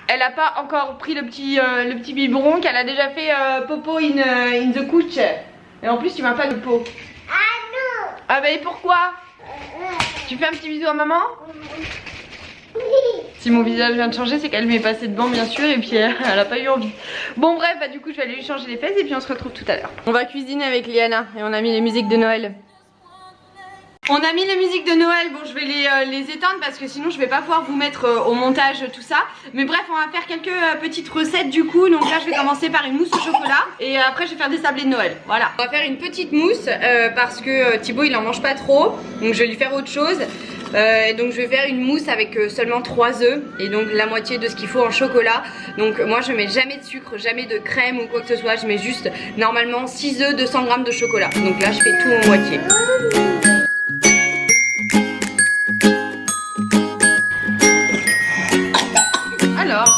Elle a pas encore pris le petit biberon qu'elle a déjà fait popo in the couch. Et en plus tu m'as pas de peau. Ah non. Ah bah et pourquoi? Tu fais un petit bisou à maman? Si mon visage vient de changer, c'est qu'elle m'est passée devant bien sûr et puis elle a pas eu envie. Bon bref, bah du coup je vais aller lui changer les fesses et puis on se retrouve tout à l'heure. On va cuisiner avec Liana et on a mis les musiques de Noël. On a mis les musiques de Noël, bon je vais les éteindre parce que sinon je vais pas pouvoir vous mettre au montage tout ça. Mais bref, on va faire quelques petites recettes du coup. Donc là je vais commencer par une mousse au chocolat et après je vais faire des sablés de Noël. Voilà. On va faire une petite mousse parce que Thibaut il en mange pas trop. Donc je vais lui faire autre chose. Donc je vais faire une mousse avec seulement 3 œufs et donc la moitié de ce qu'il faut en chocolat. Donc moi je mets jamais de sucre, jamais de crème ou quoi que ce soit. Je mets juste normalement 6 œufs, 200 g de chocolat. Donc là je fais tout en moitié. Alors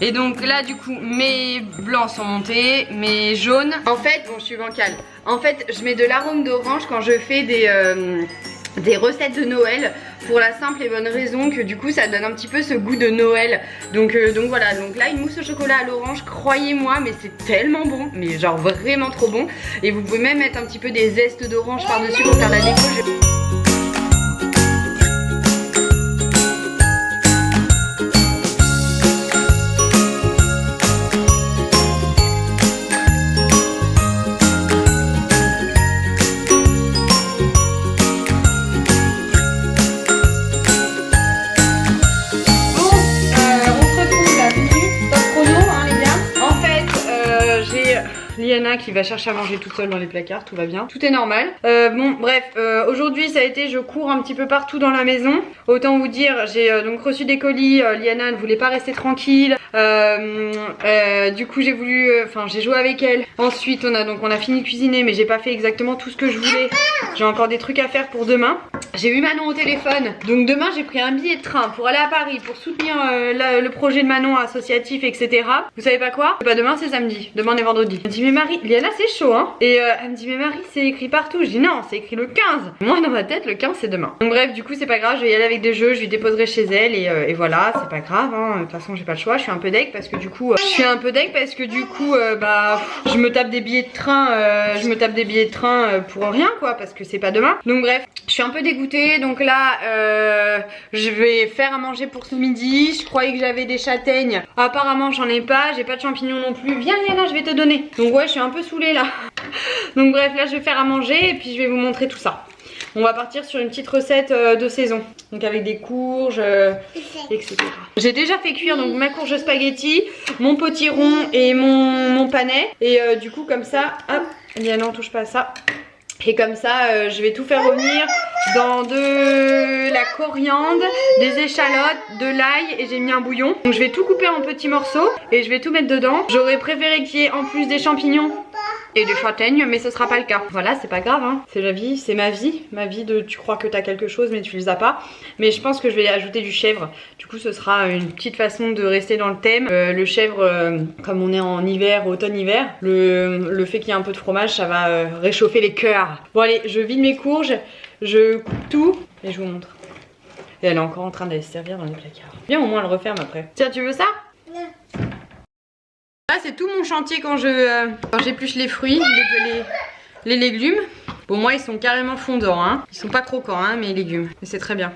et donc là du coup mes blancs sont montés, mes jaunes. En fait, bon je suis bancale. En fait je mets de l'arôme d'orange quand je fais des recettes de Noël pour la simple et bonne raison que du coup ça donne un petit peu ce goût de Noël. Donc voilà, donc là une mousse au chocolat à l'orange, croyez-moi mais c'est tellement bon, mais genre vraiment trop bon. Et vous pouvez même mettre un petit peu des zestes d'orange par dessus pour faire la déco. Liana qui va chercher à manger toute seule dans les placards, tout va bien, tout est normal. Bon bref, aujourd'hui ça a été, je cours un petit peu partout dans la maison. Autant vous dire, j'ai donc reçu des colis, Liana elle voulait pas rester tranquille. Du coup j'ai voulu, j'ai joué avec elle. Ensuite on a fini de cuisiner mais j'ai pas fait exactement tout ce que je voulais. J'ai encore des trucs à faire pour demain. J'ai eu Manon au téléphone, donc demain j'ai pris un billet de train pour aller à Paris pour soutenir le projet de Manon associatif etc. Vous savez pas quoi? Bah demain c'est samedi, demain on est vendredi. Elle me dit mais Marie, Liana c'est chaud hein. Et elle me dit mais Marie c'est écrit partout. Je dis non c'est écrit le 15. Moi dans ma tête le 15 c'est demain. Donc bref du coup c'est pas grave, je vais y aller avec des jeux, je lui déposerai chez elle et voilà c'est pas grave hein. De toute façon j'ai pas le choix, je suis un peu deg parce que du coup je me tape des billets de train, pour rien quoi parce que c'est pas demain. Donc bref je suis un peu dégoûtée donc là je vais faire à manger pour ce midi. Je croyais que j'avais des châtaignes, apparemment j'en ai pas, j'ai pas de champignons non plus. Viens Liana je vais te donner. Donc ouais je suis un peu saoulée là. Donc bref là je vais faire à manger et puis je vais vous montrer tout ça. On va partir sur une petite recette de saison. Donc avec des courges, etc. J'ai déjà fait cuire donc ma courge spaghetti, mon potiron et mon panais. Et du coup comme ça, hop, Liana on touche pas à ça. Et comme ça je vais tout faire revenir dans de la coriandre, des échalotes, de l'ail et j'ai mis un bouillon. Donc je vais tout couper en petits morceaux et je vais tout mettre dedans. J'aurais préféré qu'il y ait en plus des champignons et des châtaignes mais ce sera pas le cas. Voilà c'est pas grave hein. C'est la vie, c'est ma vie de tu crois que t'as quelque chose mais tu les as pas. Mais je pense que je vais ajouter du chèvre. Du coup ce sera une petite façon de rester dans le thème. Le chèvre comme on est en hiver, automne-hiver, le fait qu'il y ait un peu de fromage ça va réchauffer les cœurs. Bon allez je vide mes courges, je coupe tout et je vous montre. Et elle est encore en train d'aller se servir dans les placards. Bien au moins elle referme après. Tiens tu veux ça? Non. Là c'est tout mon chantier quand j'épluche les fruits, les légumes. Bon moi ils sont carrément fondants hein. Ils sont pas croquants hein mes légumes. Mais c'est très bien.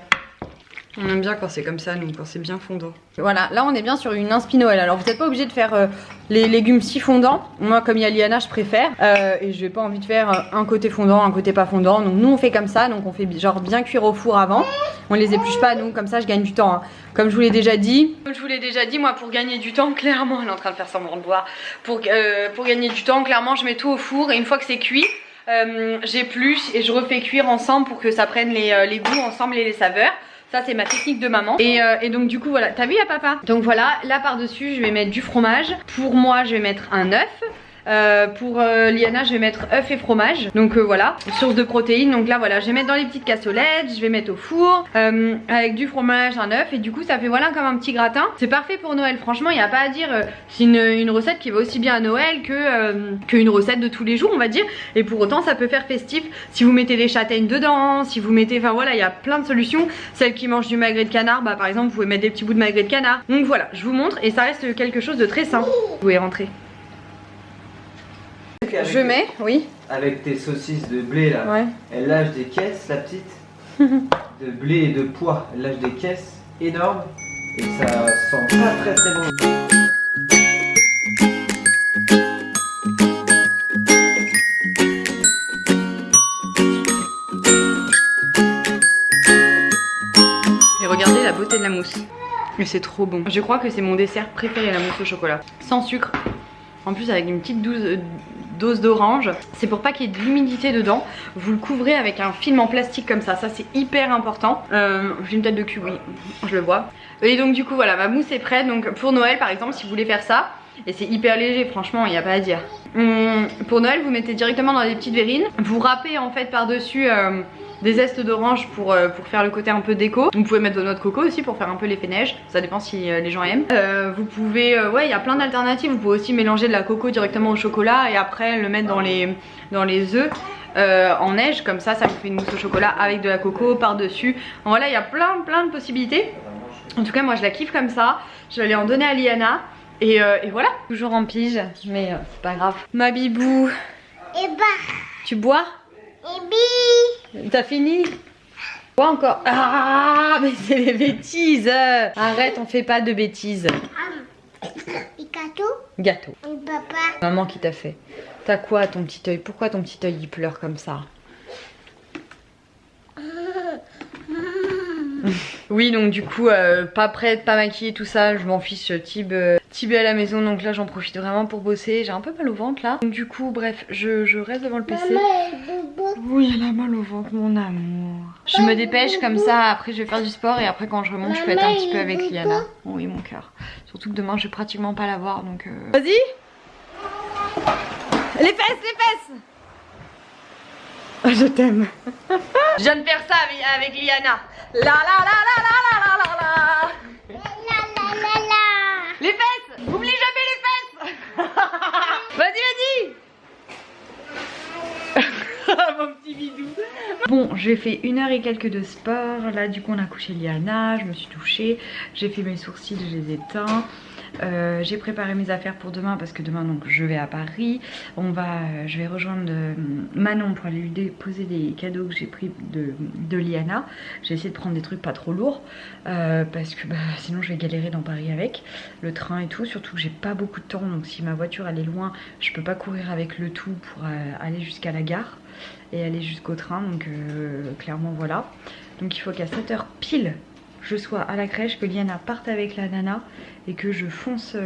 On aime bien quand c'est comme ça nous, quand c'est bien fondant. Voilà, là on est bien sur une inspi Noël. Alors vous n'êtes pas obligé de faire les légumes si fondants. Moi comme il y a Liana je préfère. Et je n'ai pas envie de faire un côté fondant, un côté pas fondant. Donc nous on fait comme ça, donc on fait genre bien cuire au four avant. On les épluche pas nous, comme ça je gagne du temps hein. Comme je vous l'ai déjà dit. Moi pour gagner du temps, clairement, elle est en train de faire semblant de boire. Pour gagner du temps, clairement je mets tout au four et une fois que c'est cuit, j'épluche et je refais cuire ensemble pour que ça prenne les goûts ensemble et les saveurs. Ça c'est ma technique de maman. Et donc du coup voilà, t'as vu à papa? Donc voilà, là par dessus je vais mettre du fromage. Pour moi je vais mettre un œuf. Pour Liana je vais mettre œuf et fromage. Donc voilà, source de protéines. Donc là voilà, je vais mettre dans les petites cassolettes, je vais mettre au four avec du fromage, un œuf. Et du coup ça fait voilà comme un petit gratin. C'est parfait pour Noël, franchement il n'y a pas à dire. C'est une recette qui va aussi bien à Noël qu'une recette de tous les jours on va dire. Et pour autant ça peut faire festif si vous mettez des châtaignes dedans, si vous mettez, enfin voilà, il y a plein de solutions. Celles qui mangent du magret de canard, bah par exemple vous pouvez mettre des petits bouts de magret de canard. Donc voilà, je vous montre et ça reste quelque chose de très simple. Vous pouvez rentrer. Je mets, oui. Avec tes saucisses de blé là, ouais. Elle lâche des caisses, la petite, de blé et de pois. Elle lâche des caisses énormes et ça sent pas très très bon. Et regardez la beauté de la mousse. Mais c'est trop bon. Je crois que c'est mon dessert préféré, la mousse au chocolat. Sans sucre. En plus avec une petite dose d'orange. C'est pour pas qu'il y ait de l'humidité dedans. Vous le couvrez avec un film en plastique comme ça. Ça c'est hyper important. J'ai une tête de cul, oui, je le vois. Et donc du coup voilà, ma mousse est prête. Donc pour Noël par exemple, si vous voulez faire ça, et c'est hyper léger, franchement, il n'y a pas à dire. Pour Noël, vous mettez directement dans des petites verrines. Vous râpez en fait par-dessus des zestes d'orange pour faire le côté un peu déco. Vous pouvez mettre de noix de coco aussi pour faire un peu l'effet neige. Ça dépend si les gens aiment. Vous pouvez, ouais, il y a plein d'alternatives. Vous pouvez aussi mélanger de la coco directement au chocolat et après le mettre dans les œufs. En neige, comme ça vous fait une mousse au chocolat avec de la coco par-dessus. Voilà, il y a plein de possibilités. En tout cas, moi je la kiffe comme ça. Je vais aller en donner à Liana. Et voilà, toujours en pige, mais c'est pas grave. Ma bibou. Et bah. Tu bois? Et bi. T'as fini? Quoi encore? Ah, mais c'est des bêtises. Arrête, on fait pas de bêtises. Et gâteau. Gâteau. Et papa. Maman qui t'a fait. T'as quoi ton petit œil? Pourquoi ton petit œil il pleure comme ça? Oui, donc du coup, pas prête, pas maquillée, tout ça, je m'en fiche. Tib est à la maison, donc là j'en profite vraiment pour bosser. J'ai un peu mal au ventre là. Donc du coup, bref, je reste devant le PC. Oui, elle a mal au ventre, mon amour. Je me dépêche comme ça, après je vais faire du sport et après quand je remonte, je peux être un petit peu avec Liana. Oui, mon cœur. Surtout que demain, je vais pratiquement pas la voir, donc... Vas-y. Les fesses. Je t'aime. Je viens de faire ça avec Liana. La la la la la la la la. La la la la. Les fesses. Oublie jamais les fesses. Vas-y. Mon petit bidou. Bon, j'ai fait 1 heure et quelques de sport. Là du coup on a couché Liana. Je me suis douchée. J'ai fait mes sourcils, je les ai teints. J'ai préparé mes affaires pour demain parce que demain donc je vais à Paris. Je vais rejoindre Manon pour aller lui déposer les cadeaux que j'ai pris de Liana. J'ai essayé de prendre des trucs pas trop lourds parce que sinon je vais galérer dans Paris avec le train et tout. Surtout que j'ai pas beaucoup de temps, donc si ma voiture elle est loin, je peux pas courir avec le tout pour aller jusqu'à la gare et aller jusqu'au train. Donc clairement voilà. Donc il faut qu'à 7 h pile je sois à la crèche, que Liana parte avec la nana et que je fonce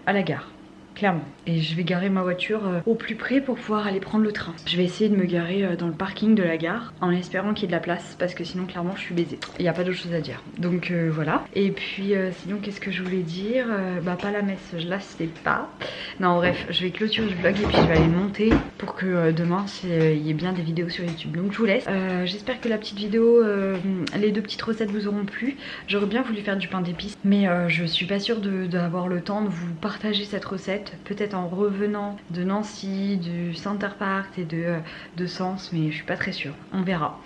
à la gare, clairement. Et je vais garer ma voiture au plus près pour pouvoir aller prendre le train. Je vais essayer de me garer dans le parking de la gare en espérant qu'il y ait de la place parce que sinon clairement je suis baisée. Il n'y a pas d'autre chose à dire. Donc voilà. Et puis sinon qu'est-ce que je voulais dire? Pas la messe, je la sais pas. Non bref, je vais clôturer le vlog et puis je vais aller le monter pour que demain il y ait bien des vidéos sur YouTube. Donc je vous laisse. J'espère que la petite vidéo, les 2 petites recettes vous auront plu. J'aurais bien voulu faire du pain d'épices mais je suis pas sûre d'avoir le temps de vous partager cette recette. Peut-être en revenant de Nancy, du Center Park et de Sens, mais je suis pas très sûre, on verra.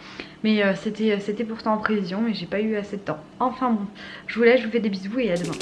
Mais c'était pourtant en prévision, mais j'ai pas eu assez de temps. Enfin bon, je vous laisse, je vous fais des bisous et à demain.